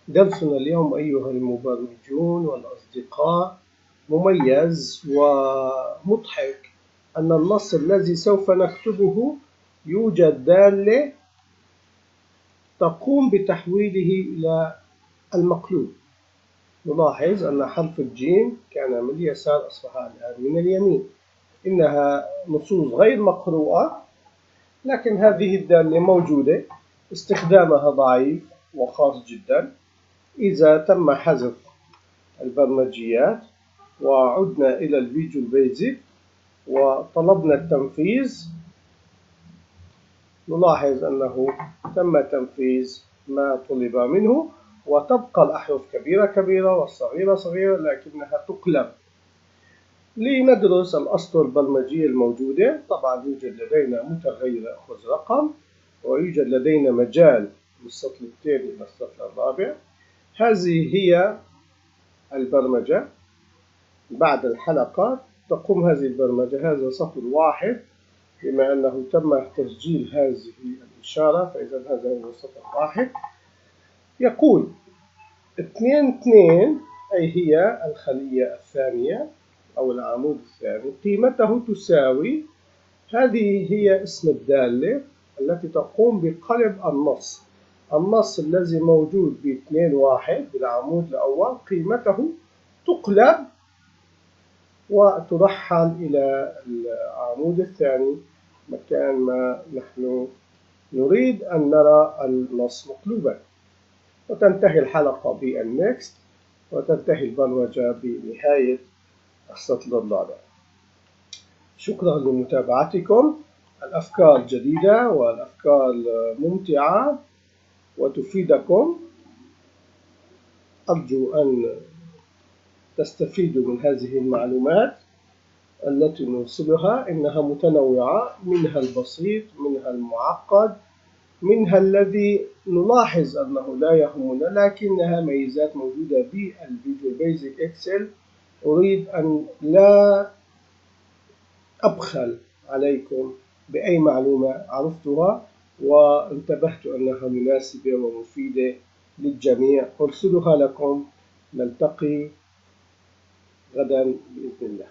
درسنا اليوم أيها المبرمجون والأصدقاء مميز ومضحك. أن النص الذي سوف نكتبه يوجد دالة تقوم بتحويله إلى المقلوب. نلاحظ أن حرف الجيم كان من اليسار أصبح الآن من اليمين. إنها نصوص غير مقروءة، لكن هذه الدالة موجودة، استخدامها ضعيف وخاص جدا. إذا تم حذف البرمجيات وعدنا إلى الفيجوال بيزك وطلبنا التنفيذ، نلاحظ أنه تم تنفيذ ما طلب منه، وتبقى الأحرف كبيرة كبيرة والصغيرة صغيرة لكنها تقلب. لندرس الأسطر البرمجية الموجودة. طبعا يوجد لدينا متغير يأخذ رقم، ويوجد لدينا مجال من السطر الثاني إلى السطر الرابع. هذه هي البرمجة. بعد الحلقة تقوم هذه البرمجة. هذا سطر واحد، بما أنه تم تسجيل هذه الإشارة فإذا هذا هو سطر واحد. يقول 2 أي هي الخلية الثانية أو العمود الثاني، قيمته تساوي. هذه هي اسم الدالة التي تقوم بقلب النص الذي موجود ب2 بالعمود الأول، قيمته تقلب وترحل إلى العمود الثاني مكان ما نحن نريد أن نرى النص مقلوبا. وتنتهي الحلقة بالنكست، وتنتهي البرمجة بنهاية السطر الرابع. شكرا لمتابعتكم. الأفكار جديدة والأفكار ممتعة وتفيدكم. أرجو أن تستفيدوا من هذه المعلومات التي نرسلها. إنها متنوعة، منها البسيط، منها المعقد، منها الذي نلاحظ أنه لا يهمنا، لكنها ميزات موجودة بالفيجوال بيزك إكسل. أريد أن لا أبخل عليكم بأي معلومة عرفتها وانتبهت أنها مناسبة ومفيدة للجميع. أرسلها لكم. نلتقي غدا بإذن الله.